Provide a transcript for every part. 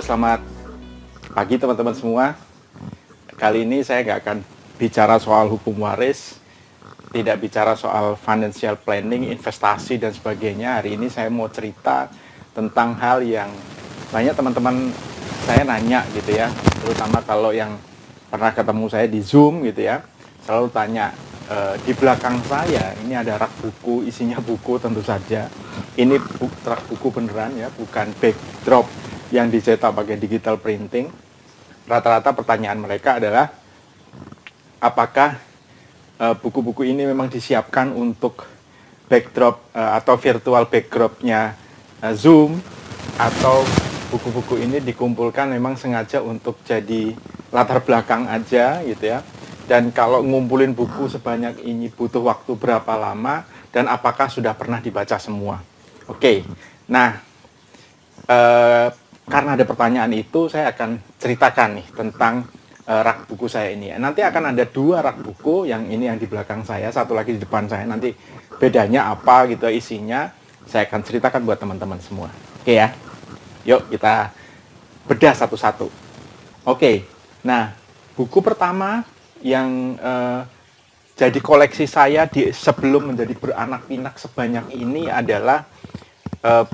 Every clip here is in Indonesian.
selamat pagi teman-teman semua. Kali ini saya nggak akan bicara soal hukum waris, tidak bicara soal financial planning, investasi dan sebagainya. Hari ini saya mau cerita tentang hal yang banyak teman-teman saya nanya gitu ya, terutama kalau yang pernah ketemu saya di Zoom gitu ya, selalu tanya, di belakang saya ini ada rak buku, isinya buku tentu saja. Ini rak buku beneran ya, bukan backdrop yang dicetak pakai digital printing. Rata-rata pertanyaan mereka adalah, apakah buku-buku ini memang disiapkan untuk backdrop atau virtual backdropnya Zoom, atau buku-buku ini dikumpulkan memang sengaja untuk jadi latar belakang aja gitu ya. Dan kalau ngumpulin buku sebanyak ini butuh waktu berapa lama, dan apakah sudah pernah dibaca semua? Oke, nah karena ada pertanyaan itu, saya akan ceritakan nih tentang rak buku saya ini. Nanti akan ada dua rak buku, yang ini yang di belakang saya, satu lagi di depan saya. Nanti bedanya apa gitu isinya, saya akan ceritakan buat teman-teman semua. Oke ya, yuk kita bedah satu-satu. Oke, nah buku pertama yang jadi koleksi saya sebelum menjadi beranak pinak sebanyak ini adalah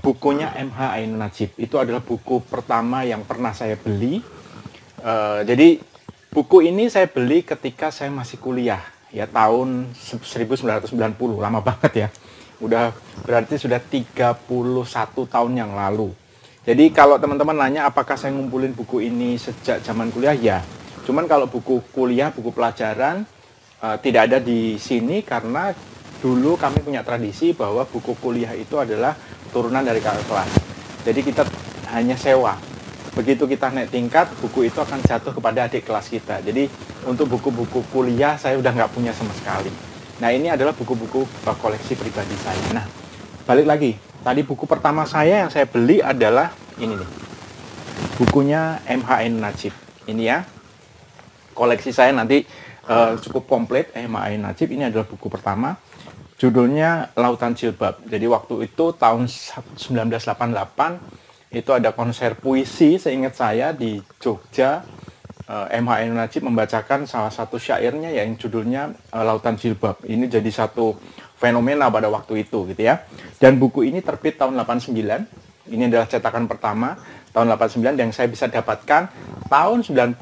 bukunya M.H. Ainun Nadjib. Itu adalah buku pertama yang pernah saya beli. Jadi buku ini saya beli ketika saya masih kuliah ya, tahun 1990, lama banget ya. Udah berarti sudah 31 tahun yang lalu. Jadi kalau teman-teman nanya apakah saya ngumpulin buku ini sejak zaman kuliah, ya. Cuman kalau buku kuliah, buku pelajaran tidak ada di sini, karena dulu kami punya tradisi bahwa buku kuliah itu adalah turunan dari kakak kelas. Jadi kita hanya sewa. Begitu kita naik tingkat, buku itu akan jatuh kepada adik kelas kita. Jadi untuk buku-buku kuliah saya udah nggak punya sama sekali. Nah, ini adalah buku-buku koleksi pribadi saya. Nah, balik lagi. Tadi buku pertama saya yang saya beli adalah ini nih. Bukunya M.H. Ainun Nadjib. Ini ya. Koleksi saya nanti cukup komplit. M.H. Ainun Nadjib ini adalah buku pertama. Judulnya Lautan Jilbab. Jadi waktu itu tahun 1988 itu ada konser puisi, seingat saya, di Jogja. M.H. Ainun Nadjib membacakan salah satu syairnya yang judulnya Lautan Jilbab. Ini jadi satu fenomena pada waktu itu gitu ya. Dan buku ini terbit tahun 89. Ini adalah cetakan pertama tahun 89 yang saya bisa dapatkan tahun 90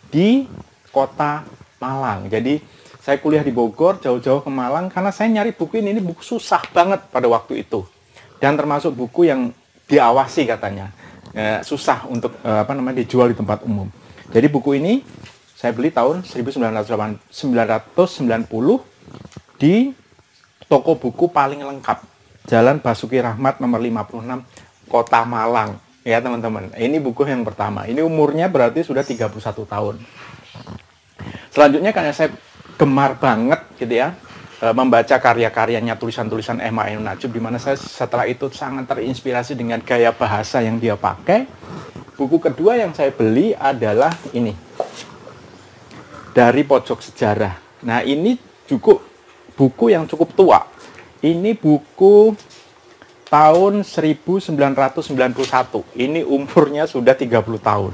di kota Malang. Jadi saya kuliah di Bogor, jauh-jauh ke Malang, karena saya nyari buku ini buku susah banget pada waktu itu. Dan termasuk buku yang diawasi katanya. Susah untuk dijual di tempat umum. Jadi buku ini saya beli tahun 1990 di toko buku paling lengkap, Jalan Basuki Rahmat nomor 56, Kota Malang. Ya teman-teman, ini buku yang pertama. Ini umurnya berarti sudah 31 tahun. Selanjutnya karena saya gemar banget gitu ya, membaca karya-karyanya, tulisan-tulisan M.H. Ainun Nadjib, di mana saya setelah itu sangat terinspirasi dengan gaya bahasa yang dia pakai. Buku kedua yang saya beli adalah ini, Dari Pojok Sejarah. Nah, ini cukup buku yang cukup tua. Ini buku tahun 1991. Ini umurnya sudah 30 tahun.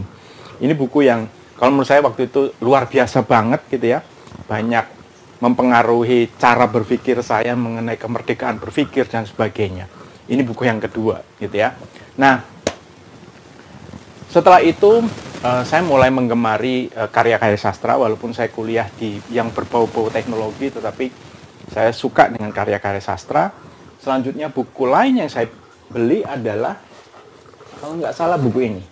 Ini buku yang kalau menurut saya waktu itu luar biasa banget gitu ya. Banyak mempengaruhi cara berpikir saya mengenai kemerdekaan berpikir dan sebagainya. Ini buku yang kedua gitu ya. Nah, setelah itu saya mulai menggemari karya-karya sastra, walaupun saya kuliah di yang berbau-bau teknologi, tetapi saya suka dengan karya-karya sastra. Selanjutnya buku lain yang saya beli adalah, kalau nggak salah, buku ini.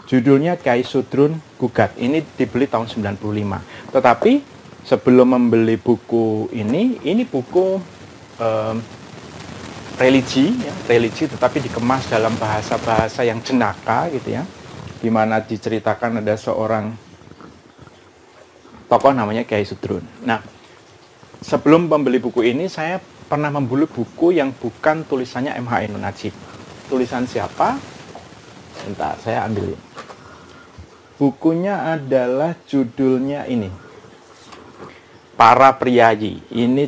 Judulnya Kyai Sudrun Gugat. Ini dibeli tahun 95. Tetapi sebelum membeli buku ini buku religi, ya, religi, tetapi dikemas dalam bahasa-bahasa yang jenaka gitu ya, di mana diceritakan ada seorang tokoh namanya Kyai Sudrun. Nah, sebelum membeli buku ini, saya pernah membeli buku yang bukan tulisannya M.H. Ainun Nadjib. Tulisan siapa? Bentar, saya ambilin. Bukunya adalah judulnya ini, Para Priyayi. Ini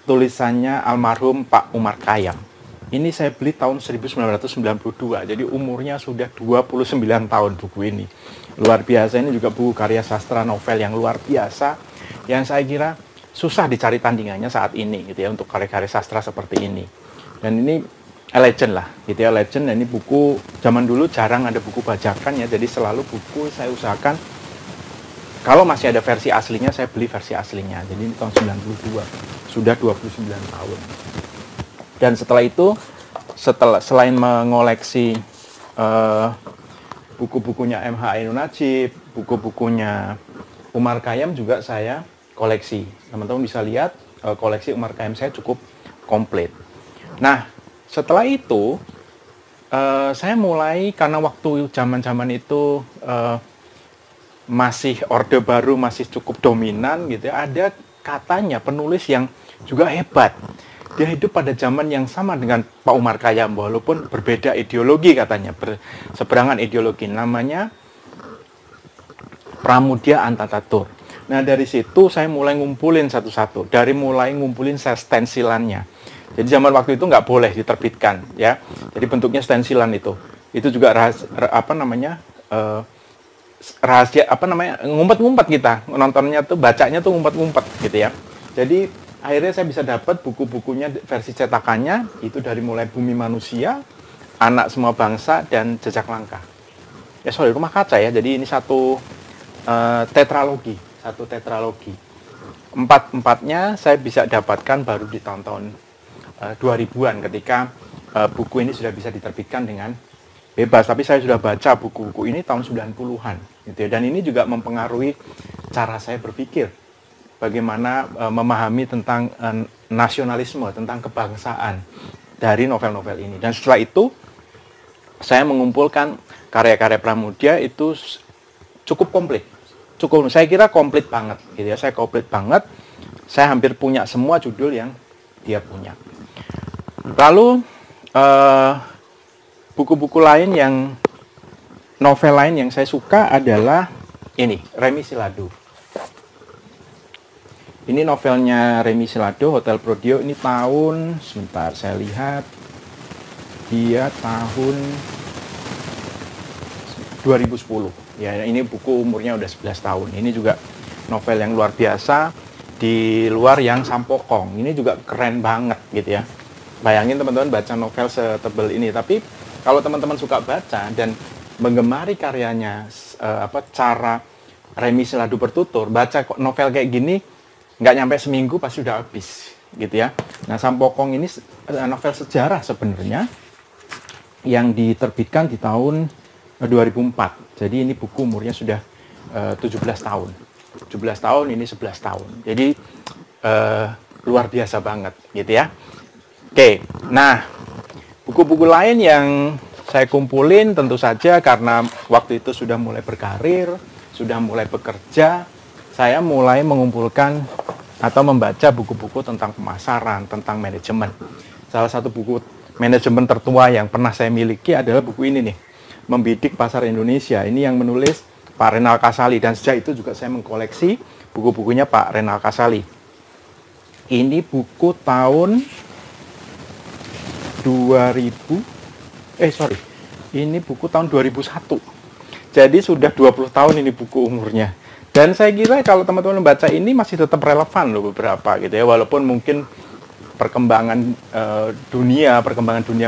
tulisannya almarhum Pak Umar Khayyam. Ini saya beli tahun 1992, jadi umurnya sudah 29 tahun buku ini. Luar biasa, ini juga buku karya sastra novel yang luar biasa, yang saya kira susah dicari tandingannya saat ini gitu ya, untuk karya-karya sastra seperti ini. Dan ini legend lah gitu ya, legend. Dan ini buku zaman dulu jarang ada buku bajakan ya, jadi selalu buku saya usahakan kalau masih ada versi aslinya, saya beli versi aslinya. Jadi ini tahun 92, sudah 29 tahun. Dan setelah itu, selain mengoleksi buku-bukunya M.H. Ainun Nadjib, buku-bukunya Umar Khayyam juga saya koleksi. Teman-teman bisa lihat koleksi Umar Khayyam saya cukup komplit. Nah, setelah itu saya mulai, karena waktu zaman-zaman itu masih Orde Baru masih cukup dominan gitu ya, ada katanya penulis yang juga hebat. Dia hidup pada zaman yang sama dengan Pak Umar Khayyam, walaupun berbeda ideologi katanya, berseberangan ideologi. Namanya Pramudia Antaturk. Nah, dari situ saya mulai ngumpulin satu-satu. Dari mulai ngumpulin stensilannya. Jadi zaman waktu itu nggak boleh diterbitkan, ya. Jadi bentuknya stensilan itu. Itu juga rahasia, ngumpet-ngumpet kita. Nontonnya tuh, bacanya tuh ngumpet-ngumpet gitu ya. Jadi akhirnya saya bisa dapat buku-bukunya versi cetakannya, itu dari mulai Bumi Manusia, Anak Semua Bangsa, dan Jejak Langkah. Rumah Kaca ya. Jadi ini satu tetralogi. Empat-empatnya saya bisa dapatkan baru di tahun-tahun 2000-an ketika buku ini sudah bisa diterbitkan dengan bebas. Tapi saya sudah baca buku-buku ini tahun 90-an gitu ya. Dan ini juga mempengaruhi cara saya berpikir. Bagaimana memahami tentang nasionalisme, tentang kebangsaan dari novel-novel ini. Dan setelah itu saya mengumpulkan karya-karya Pramudia itu cukup komplit. Saya kira komplit banget gitu ya. Saya komplit banget. Saya hampir punya semua judul yang dia punya. Lalu buku-buku lain novel lain yang saya suka adalah ini, Remi Silado. Ini novelnya Remi Silado, Hotel Prodio. Ini tahun, sebentar saya lihat, dia tahun 2010. Ya, ini buku umurnya udah 11 tahun. Ini juga novel yang luar biasa, di luar yang Sampokong. Ini juga keren banget gitu ya. Bayangin teman-teman baca novel setebal ini. Tapi kalau teman-teman suka baca dan menggemari karyanya, cara Remi Silado bertutur, baca novel kayak gini, nggak nyampe seminggu pasti sudah habis gitu ya. Nah, Sampokong ini novel sejarah sebenarnya yang diterbitkan di tahun 2004. Jadi ini buku umurnya sudah 17 tahun. 17 tahun, ini 11 tahun. Jadi luar biasa banget gitu ya. Oke, nah buku-buku lain yang saya kumpulin tentu saja karena waktu itu sudah mulai berkarir, sudah mulai bekerja, saya mulai mengumpulkan atau membaca buku-buku tentang pemasaran, tentang manajemen. Salah satu buku manajemen tertua yang pernah saya miliki adalah buku ini nih, Membidik Pasar Indonesia. Ini yang menulis Pak Renal Kasali, dan sejak itu juga saya mengkoleksi buku-bukunya Pak Renal Kasali. Ini buku tahun 2000, ini buku tahun 2001. Jadi sudah 20 tahun ini buku umurnya. Dan saya kira kalau teman-teman membaca ini masih tetap relevan loh beberapa gitu ya. Walaupun mungkin perkembangan dunia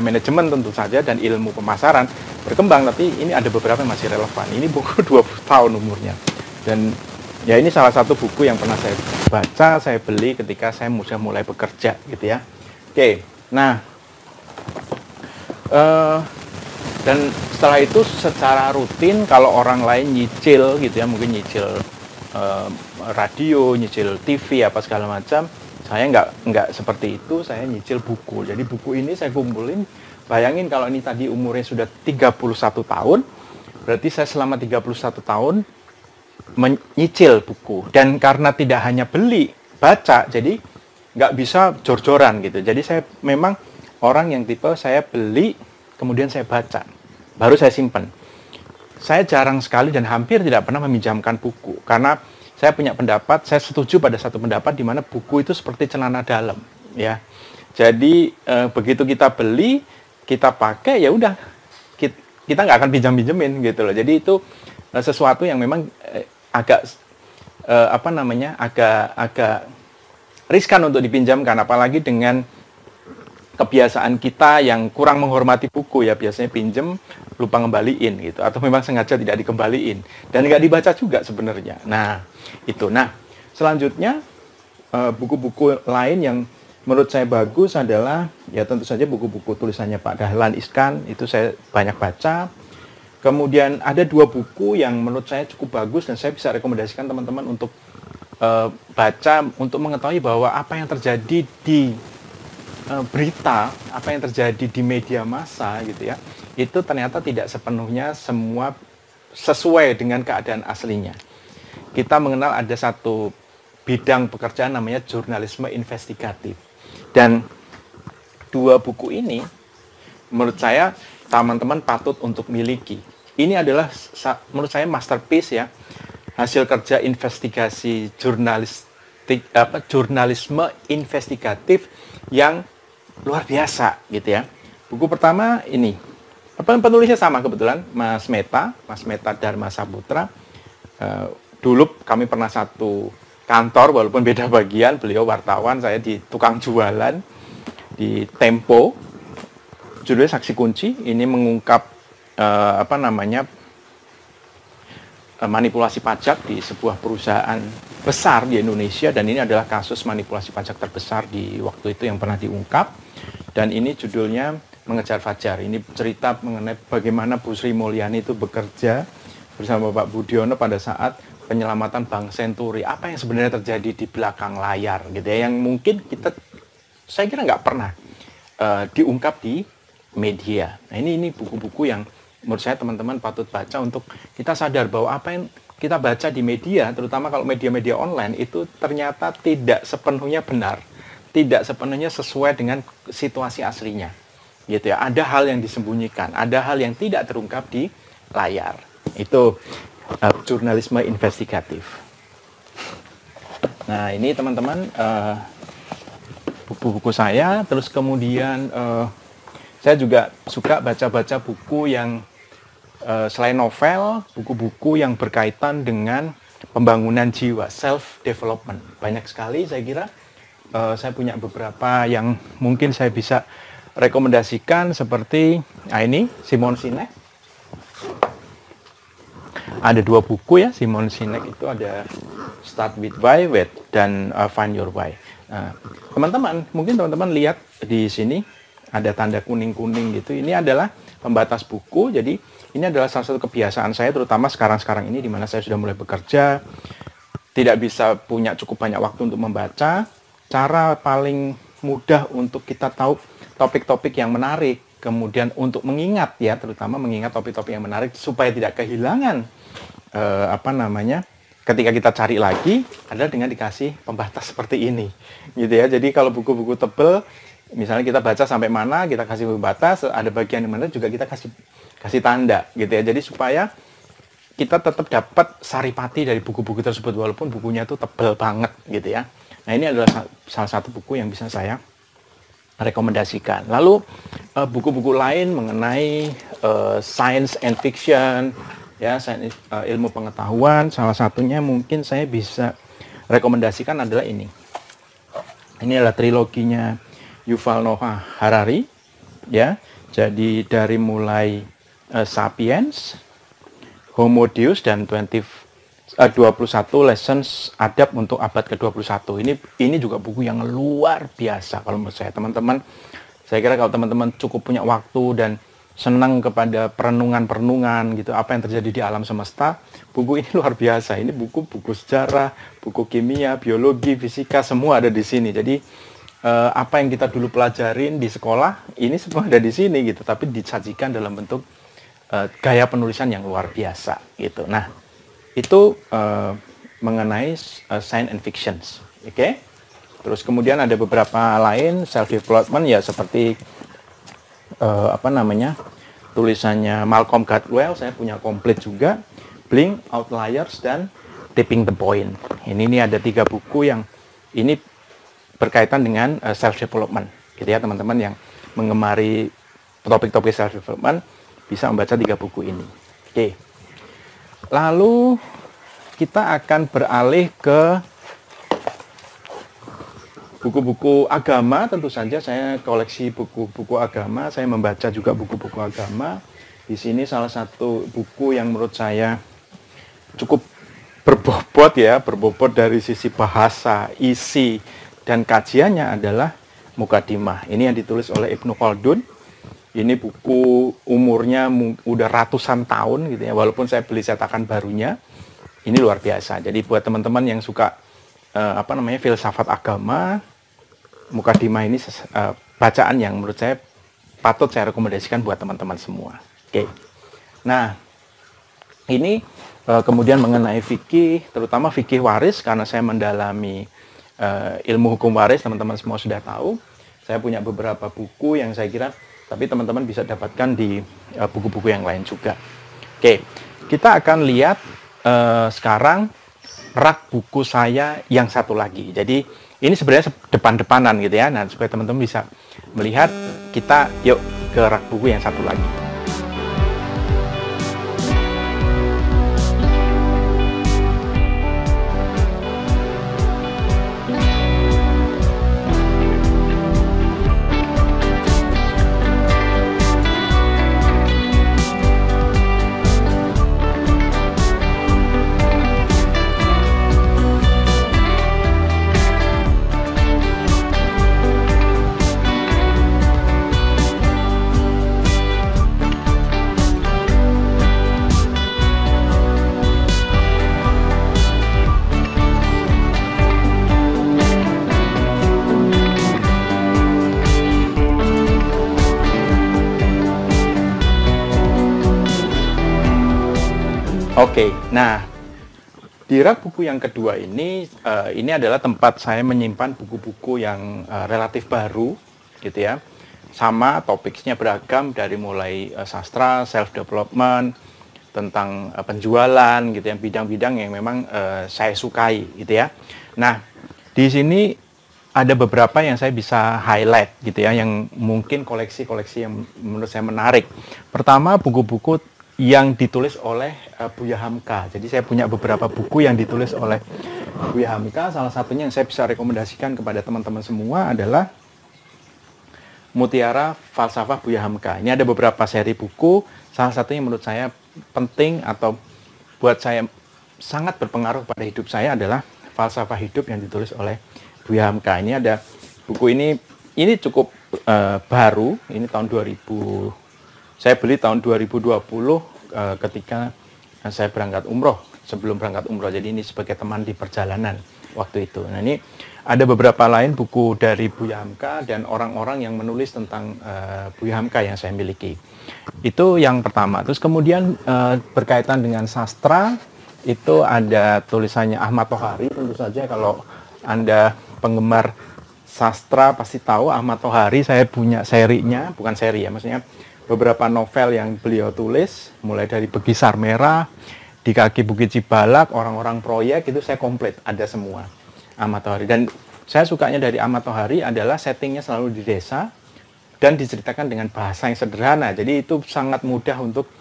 manajemen tentu saja dan ilmu pemasaran berkembang, tapi ini ada beberapa yang masih relevan. Ini buku 20 tahun umurnya. Dan ya ini salah satu buku yang pernah saya baca, saya beli ketika saya sudah mulai bekerja gitu ya. Oke, nah dan setelah itu secara rutin kalau orang lain nyicil gitu ya, mungkin nyicil radio, nyicil TV apa segala macam, saya nggak seperti itu. Saya nyicil buku. Jadi buku ini saya kumpulin. Bayangin kalau ini tadi umurnya sudah 31 tahun, berarti saya selama 31 tahun menyicil buku. Dan karena tidak hanya beli, baca, jadi nggak bisa jor-joran gitu. Jadi saya memang orang yang tipe saya beli, kemudian saya baca, baru saya simpan. Saya jarang sekali dan hampir tidak pernah meminjamkan buku, karena saya punya pendapat, saya setuju pada satu pendapat di mana buku itu seperti celana dalam, ya. Jadi begitu kita beli, kita pakai, ya udah kita nggak akan pinjam-pinjemin gitu loh. Jadi itu sesuatu yang memang agak agak riskan untuk dipinjamkan, apalagi dengan kebiasaan kita yang kurang menghormati buku ya, biasanya pinjem lupa ngembaliin gitu, atau memang sengaja tidak dikembaliin dan nggak dibaca juga sebenarnya. Nah itu. Nah selanjutnya buku-buku lain yang menurut saya bagus adalah ya tentu saja buku-buku tulisannya Pak Dahlan Iskan, itu saya banyak baca. Kemudian ada 2 buku yang menurut saya cukup bagus dan saya bisa rekomendasikan teman-teman untuk baca untuk mengetahui bahwa apa yang terjadi di berita, apa yang terjadi di media massa gitu ya, itu ternyata tidak sepenuhnya semua sesuai dengan keadaan aslinya. Kita mengenal ada satu bidang pekerjaan namanya jurnalisme investigatif. Dan 2 buku ini menurut saya teman-teman patut untuk miliki. Ini adalah menurut saya masterpiece ya, hasil kerja investigasi jurnalisme investigatif yang luar biasa gitu ya. Buku pertama ini, penulisnya sama kebetulan, Mas Meta Dharma Saputra. Dulu kami pernah satu kantor walaupun beda bagian, beliau wartawan, saya di tukang jualan di Tempo. Judulnya Saksi Kunci. Ini mengungkap manipulasi pajak di sebuah perusahaan besar di Indonesia, dan ini adalah kasus manipulasi pajak terbesar di waktu itu yang pernah diungkap. Dan ini judulnya Mengejar Fajar. Ini cerita mengenai bagaimana Bu Sri Mulyani itu bekerja bersama Pak Budiono pada saat penyelamatan Bank Senturi. Apa yang sebenarnya terjadi di belakang layar gitu ya, yang mungkin saya kira nggak pernah diungkap di media. Nah ini buku-buku yang menurut saya teman-teman patut baca untuk kita sadar bahwa apa yang kita baca di media, terutama kalau media-media online, itu ternyata tidak sepenuhnya benar, tidak sepenuhnya sesuai dengan situasi aslinya gitu ya. Ada hal yang disembunyikan, ada hal yang tidak terungkap di layar. Itu jurnalisme investigatif. Nah ini teman-teman buku-buku saya. Terus kemudian saya juga suka baca-baca buku yang selain novel, buku-buku yang berkaitan dengan pembangunan jiwa, self-development. Banyak sekali saya kira. Saya punya beberapa yang mungkin saya bisa rekomendasikan seperti ini, Simon Sinek. Ada 2 buku ya, Simon Sinek itu ada Start with Why dan Find Your Why. Nah, mungkin teman-teman lihat di sini ada tanda kuning-kuning gitu. Ini adalah pembatas buku. Jadi ini adalah salah satu kebiasaan saya, terutama sekarang-sekarang ini di mana saya sudah mulai bekerja, tidak bisa punya cukup banyak waktu untuk membaca. Cara paling mudah untuk kita tahu topik-topik yang menarik, kemudian untuk mengingat ya, terutama mengingat topik-topik yang menarik supaya tidak kehilangan ketika kita cari lagi, adalah dengan dikasih pembatas seperti ini gitu ya. Jadi kalau buku-buku tebel, misalnya kita baca sampai mana, kita kasih pembatas, ada bagian yang mana juga kita kasih tanda gitu ya. Jadi supaya kita tetap dapat saripati dari buku-buku tersebut walaupun bukunya itu tebel banget gitu ya. Nah ini adalah salah satu buku yang bisa saya rekomendasikan. Lalu buku-buku lain mengenai science and fiction ya, ilmu pengetahuan, salah satunya mungkin saya bisa rekomendasikan adalah ini. Ini adalah triloginya Yuval Noah Harari ya. Jadi dari mulai Sapiens, Homo Deus, dan 21 Lessons Adab untuk abad ke-21. Ini juga buku yang luar biasa kalau menurut saya, teman-teman. Saya kira kalau teman-teman cukup punya waktu dan senang kepada perenungan-perenungan gitu, apa yang terjadi di alam semesta, buku ini luar biasa. Ini buku sejarah, buku kimia, biologi, fisika, semua ada di sini. Jadi apa yang kita dulu pelajarin di sekolah, ini semua ada di sini gitu, tapi disajikan dalam bentuk gaya penulisan yang luar biasa gitu. Nah, itu mengenai science and fictions, oke? Terus kemudian ada beberapa lain self development ya, seperti tulisannya Malcolm Gladwell, saya punya komplit juga, Blink, Outliers, dan Tipping the Point. Ini ada 3 buku yang ini berkaitan dengan self development Gitu ya teman-teman yang mengemari topik-topik self development bisa membaca 3 buku ini. Oke. Lalu kita akan beralih ke buku-buku agama. Tentu saja saya koleksi buku-buku agama, saya membaca juga buku-buku agama. Di sini salah satu buku yang menurut saya cukup berbobot dari sisi bahasa, isi, dan kajiannya adalah Mukadimah. Ini yang ditulis oleh Ibnu Khaldun. Ini buku umurnya udah ratusan tahun gitu ya, walaupun saya beli cetakan barunya. Ini luar biasa. Jadi buat teman-teman yang suka filsafat agama, Mukadimah ini bacaan yang menurut saya patut saya rekomendasikan buat teman-teman semua. Oke. Nah, ini kemudian mengenai fikih, terutama fikih waris, karena saya mendalami ilmu hukum waris, teman-teman semua sudah tahu. Saya punya beberapa buku yang saya kira, tapi teman-teman bisa dapatkan di buku-buku yang lain juga. Oke, kita akan lihat sekarang rak buku saya yang satu lagi. Jadi ini sebenarnya depan-depanan gitu ya. Nah, supaya teman-teman bisa melihat, kita yuk ke rak buku yang satu lagi. Oke, nah di rak buku yang kedua ini adalah tempat saya menyimpan buku-buku yang relatif baru, gitu ya. Sama topiknya beragam dari mulai sastra, self development, tentang penjualan, gitu ya, bidang-bidang yang memang saya sukai, gitu ya. Nah, di sini ada beberapa yang saya bisa highlight, gitu ya, yang mungkin koleksi-koleksi yang menurut saya menarik. Pertama, buku-buku yang ditulis oleh Buya Hamka. Jadi saya punya beberapa buku yang ditulis oleh Buya Hamka. Salah satunya yang saya bisa rekomendasikan kepada teman-teman semua adalah Mutiara Falsafah Buya Hamka. Ini ada beberapa seri buku. Salah satunya menurut saya penting atau buat saya sangat berpengaruh pada hidup saya adalah Falsafah Hidup yang ditulis oleh Buya Hamka. Ini ada buku ini cukup baru. Ini tahun 2000. Saya beli tahun 2020 ketika saya berangkat umroh, sebelum berangkat umroh. Jadi ini sebagai teman di perjalanan waktu itu. Nah, ini ada beberapa lain buku dari Buya Hamka dan orang-orang yang menulis tentang Buya Hamka yang saya miliki. Itu yang pertama. Terus kemudian berkaitan dengan sastra, itu ada tulisannya Ahmad Tohari. Tentu saja kalau Anda penggemar sastra pasti tahu Ahmad Tohari. Saya punya serinya, bukan seri ya, maksudnya beberapa novel yang beliau tulis, mulai dari Begisar Merah, Di Kaki Bukit Cibalak, Orang-orang Proyek, itu saya komplit, ada semua Ahmad Tohari. Dan saya sukanya dari Ahmad Tohari adalah settingnya selalu di desa dan diceritakan dengan bahasa yang sederhana. Jadi itu sangat mudah untuk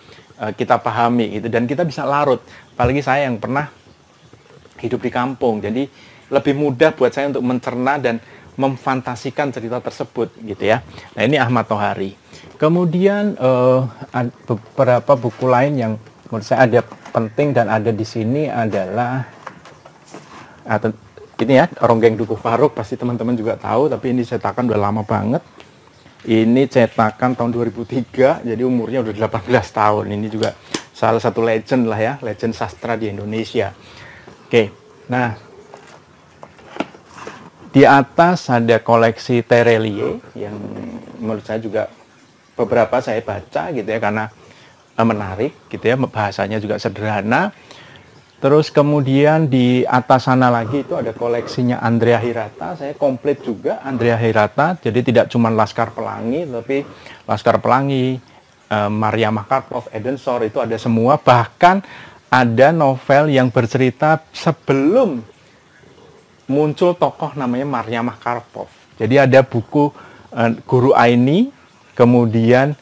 kita pahami gitu, dan kita bisa larut. Apalagi saya yang pernah hidup di kampung, jadi lebih mudah buat saya untuk mencerna dan memfantasikan cerita tersebut gitu ya. Nah, ini Ahmad Tohari. Kemudian beberapa buku lain yang menurut saya ada penting dan ada di sini adalah ini ya, Ronggeng Dukuh Faruk, pasti teman-teman juga tahu, tapi ini cetakan udah lama banget. Ini cetakan tahun 2003, jadi umurnya udah 18 tahun. Ini juga salah satu legend lah ya, legend sastra di Indonesia. Oke, nah di atas ada koleksi Terelie yang menurut saya juga beberapa saya baca gitu ya, karena menarik gitu ya, bahasanya juga sederhana. Terus kemudian di atas sana lagi itu ada koleksinya Andrea Hirata. Saya komplit juga Andrea Hirata, jadi tidak cuma Laskar Pelangi, tapi Laskar Pelangi, Mariamah Karpov, Eden Shore, itu ada semua. Bahkan ada novel yang bercerita sebelum muncul tokoh namanya Mariamah Karpov. Jadi ada buku Guru Aini, kemudian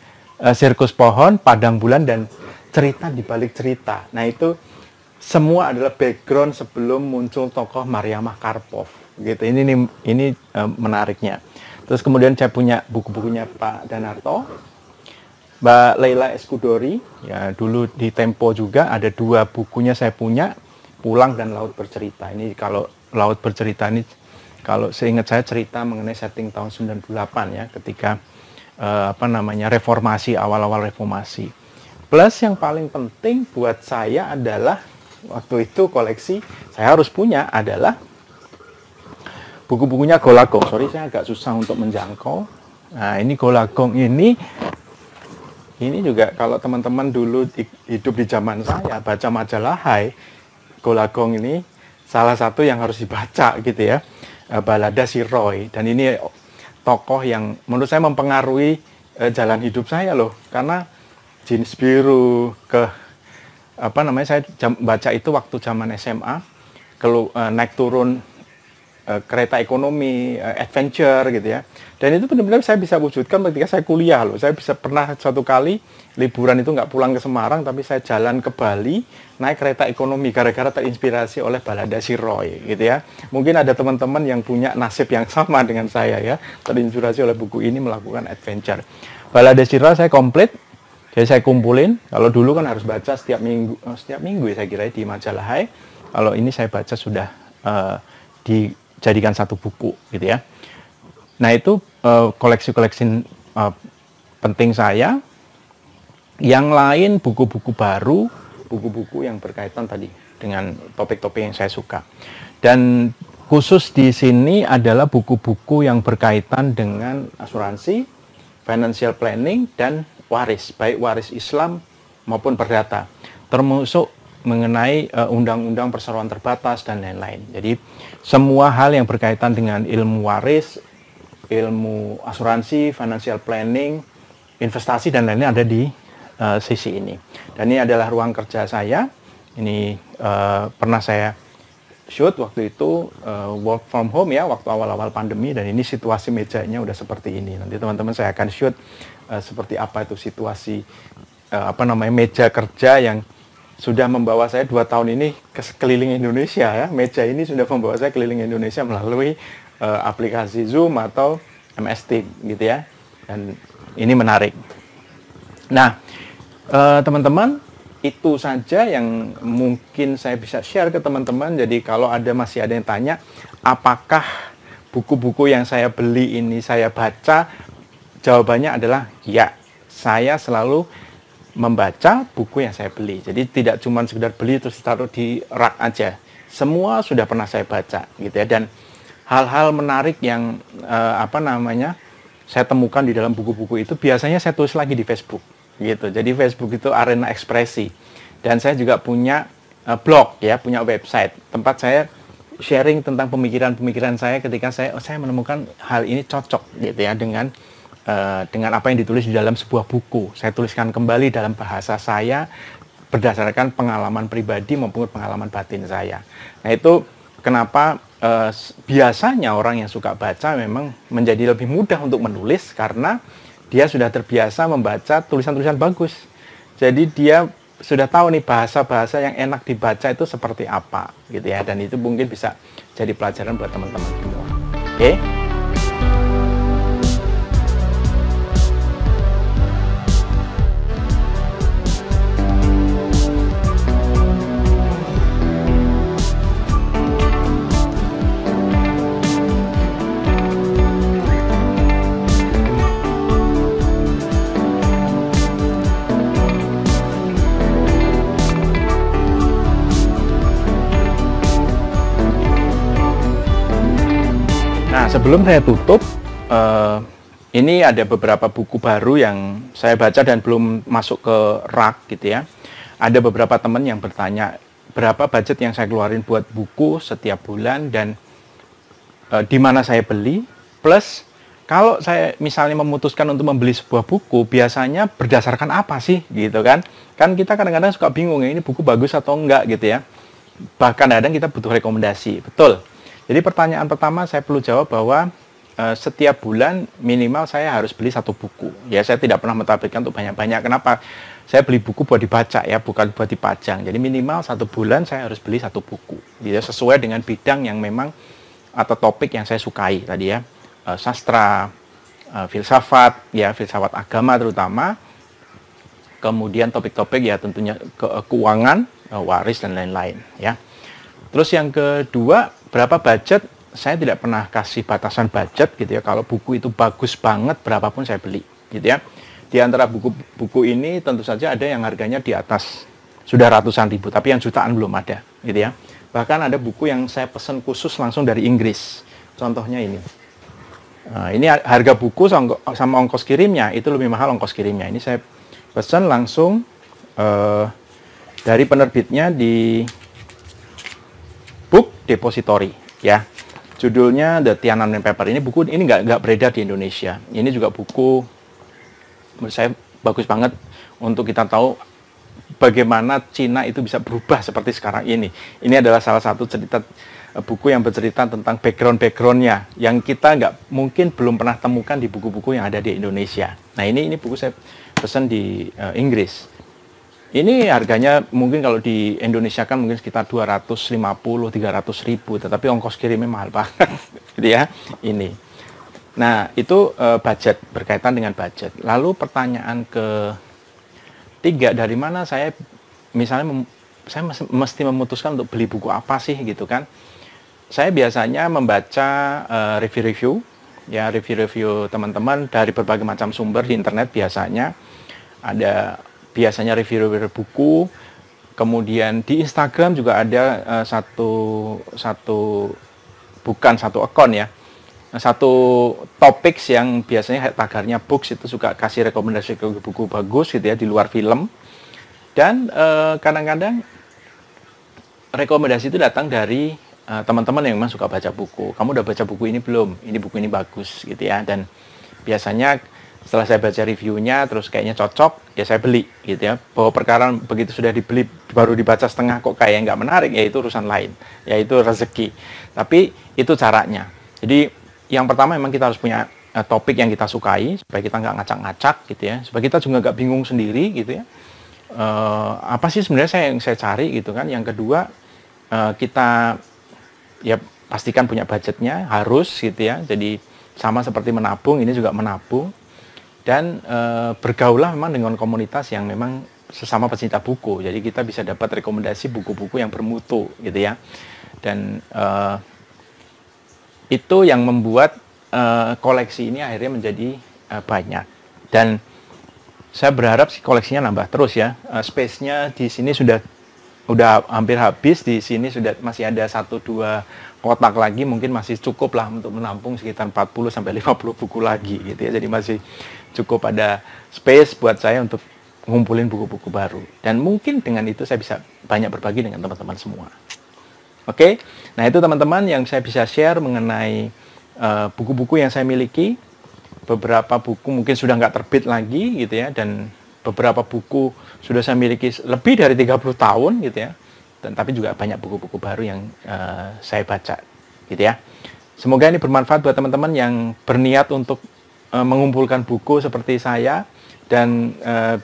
Sirkus Pohon, Padang Bulan, dan cerita di balik cerita. Nah, itu semua adalah background sebelum muncul tokoh Mariamah Karpov. Gitu. Ini menariknya. Terus kemudian saya punya buku-bukunya Pak Danarto, Mbak Leila Eskudori, ya dulu di Tempo juga ada 2 bukunya saya punya, Pulang dan Laut Bercerita. Ini kalau Laut Bercerita ini, kalau seingat saya cerita mengenai setting tahun 98 ya, ketika reformasi, awal-awal reformasi. Plus yang paling penting buat saya adalah waktu itu koleksi saya harus punya adalah buku-bukunya Golagong. Sorry, saya agak susah untuk menjangkau. Nah, ini Golagong ini juga kalau teman-teman dulu hidup di zaman saya, baca majalah Hai, Golagong ini salah satu yang harus dibaca gitu ya. Balada Si Roy. Dan ini tokoh yang menurut saya mempengaruhi jalan hidup saya loh. Karena Jeans Biru saya baca itu waktu zaman SMA, naik turun kereta ekonomi, adventure gitu ya. Dan itu benar-benar saya bisa wujudkan ketika saya kuliah loh. Saya pernah suatu kali liburan itu nggak pulang ke Semarang, tapi saya jalan ke Bali, naik kereta ekonomi gara-gara terinspirasi oleh Balada Si Roy gitu ya. Mungkin ada teman-teman yang punya nasib yang sama dengan saya ya, terinspirasi oleh buku ini melakukan adventure. Balada Si Roy saya komplit, jadi saya kumpulin. Kalau dulu kan harus baca setiap minggu ya saya kira di majalah Hai. Kalau ini saya baca sudah dijadikan satu buku gitu ya. Nah, itu koleksi-koleksi penting saya. Yang lain buku-buku baru, buku-buku yang berkaitan tadi dengan topik-topik yang saya suka. Dan khusus di sini adalah buku-buku yang berkaitan dengan asuransi, financial planning, dan waris, baik waris Islam maupun perdata, termasuk mengenai undang-undang perseroan terbatas dan lain-lain. Jadi semua hal yang berkaitan dengan ilmu waris, ilmu asuransi, financial planning, investasi dan lain-lain ada di sisi ini. Dan ini adalah ruang kerja saya. Ini pernah saya shoot waktu itu work from home ya, waktu awal-awal pandemi, dan ini situasi mejanya udah seperti ini. Nanti teman-teman saya akan shoot seperti apa itu situasi meja kerja yang sudah membawa saya 2 tahun ini ke sekeliling Indonesia ya. Meja ini sudah membawa saya keliling Indonesia melalui aplikasi Zoom atau MS Teams gitu ya. Dan ini menarik. Nah, teman-teman, itu saja yang mungkin saya bisa share ke teman-teman. Jadi kalau masih ada yang tanya, apakah buku-buku yang saya beli ini saya baca? Jawabannya adalah ya. Saya selalu membaca buku yang saya beli. Jadi tidak cuma sekedar beli terus taruh di rak aja. Semua sudah pernah saya baca gitu ya. Dan hal-hal menarik yang saya temukan di dalam buku-buku itu biasanya saya tulis lagi di Facebook gitu. Jadi Facebook itu arena ekspresi. Dan saya juga punya blog ya, punya website tempat saya sharing tentang pemikiran-pemikiran saya ketika saya menemukan hal ini cocok gitu ya dengan apa yang ditulis di dalam sebuah buku. Saya tuliskan kembali dalam bahasa saya berdasarkan pengalaman pribadi maupun pengalaman batin saya. Nah, itu kenapa biasanya orang yang suka baca memang menjadi lebih mudah untuk menulis karena dia sudah terbiasa membaca tulisan-tulisan bagus. Jadi dia sudah tahu nih bahasa-bahasa yang enak dibaca itu seperti apa gitu ya, dan itu mungkin bisa jadi pelajaran buat teman-teman semua. Oke? Sebelum saya tutup, ini ada beberapa buku baru yang saya baca dan belum masuk ke rak gitu ya. Ada beberapa teman yang bertanya berapa budget yang saya keluarin buat buku setiap bulan dan di mana saya beli. Plus kalau saya misalnya memutuskan untuk membeli sebuah buku, biasanya berdasarkan apa sih gitu kan? Kan kita kadang-kadang suka bingung ya, ini buku bagus atau enggak gitu ya. Bahkan kadang kita butuh rekomendasi, betul. Jadi pertanyaan pertama saya perlu jawab bahwa setiap bulan minimal saya harus beli 1 buku. Ya, saya tidak pernah mentargetkan untuk banyak-banyak. Kenapa? Saya beli buku buat dibaca ya, bukan buat dipajang. Jadi minimal 1 bulan saya harus beli 1 buku. Ya, sesuai dengan bidang yang memang atau topik yang saya sukai tadi ya. Sastra, filsafat, ya filsafat agama terutama. Kemudian topik-topik ya tentunya keuangan, waris dan lain-lain ya. Terus yang kedua, berapa budget? Saya tidak pernah kasih batasan budget gitu ya. Kalau buku itu bagus banget, berapapun saya beli gitu ya. Di antara buku-buku ini tentu saja ada yang harganya di atas sudah ratusan ribu, tapi yang jutaan belum ada gitu ya. Bahkan ada buku yang saya pesan khusus langsung dari Inggris. Contohnya ini. Nah, ini harga buku sama ongkos kirimnya itu lebih mahal ongkos kirimnya. Ini saya pesan langsung dari penerbitnya di Book Depository ya. Judulnya The Tiananmen Paper. Ini buku ini nggak beredar di Indonesia. Ini juga buku menurut saya bagus banget untuk kita tahu bagaimana Cina itu bisa berubah seperti sekarang ini. Ini adalah salah satu cerita buku yang bercerita tentang background-backgroundnya yang kita nggak mungkin belum pernah temukan di buku-buku yang ada di Indonesia. Nah ini buku saya pesan di Inggris. Ini harganya mungkin kalau di Indonesia kan mungkin sekitar 250-300 ribu, tetapi ongkos kirimnya mahal banget, gitu ya. Ini. Nah itu budget, berkaitan dengan budget. Lalu pertanyaan ketiga, dari mana saya misalnya saya mesti memutuskan untuk beli buku apa sih gitu kan? Saya biasanya membaca review-review, ya review-review teman-teman dari berbagai macam sumber di internet biasanya. Ada biasanya review-review buku, kemudian di Instagram juga ada bukan satu akun ya, satu topik yang biasanya tagarnya books itu suka kasih rekomendasi ke buku bagus gitu ya di luar film. Dan kadang-kadang rekomendasi itu datang dari teman-teman yang memang suka baca buku. Kamu udah baca buku ini belum? Ini buku ini bagus gitu ya. Dan biasanya setelah saya baca reviewnya terus kayaknya cocok, ya saya beli gitu ya. Bahwa perkara begitu sudah dibeli baru dibaca setengah kok kayak nggak menarik, ya itu urusan lain, yaitu rezeki. Tapi itu caranya. Jadi yang pertama memang kita harus punya topik yang kita sukai supaya kita nggak ngacak-ngacak gitu ya, supaya kita juga nggak bingung sendiri gitu ya. Apa sih sebenarnya yang saya cari gitu kan. Yang kedua, kita ya pastikan punya budgetnya, harus gitu ya. Jadi sama seperti menabung, ini juga menabung. Dan bergaulah memang dengan komunitas yang memang sesama pecinta buku. Jadi kita bisa dapat rekomendasi buku-buku yang bermutu gitu ya. Dan itu yang membuat koleksi ini akhirnya menjadi banyak. Dan saya berharap sih koleksinya nambah terus ya. Space-nya di sini sudah hampir habis. Di sini sudah masih ada 1-2 kotak lagi, mungkin masih cukup lah untuk menampung sekitar 40-50 buku lagi gitu ya. Jadi masih cukup ada space buat saya untuk ngumpulin buku-buku baru. Dan mungkin dengan itu saya bisa banyak berbagi dengan teman-teman semua. Oke, nah itu teman-teman yang saya bisa share mengenai buku-buku yang saya miliki. Beberapa buku mungkin sudah nggak terbit lagi gitu ya, dan beberapa buku sudah saya miliki lebih dari 30 tahun gitu ya. Tapi juga banyak buku-buku baru yang saya baca gitu ya. Semoga ini bermanfaat buat teman-teman yang berniat untuk mengumpulkan buku seperti saya dan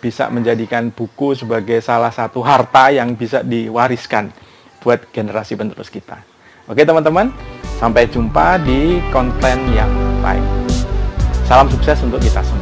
bisa menjadikan buku sebagai salah satu harta yang bisa diwariskan buat generasi penerus kita. Oke teman-teman, sampai jumpa di konten yang lain. Salam sukses untuk kita semua.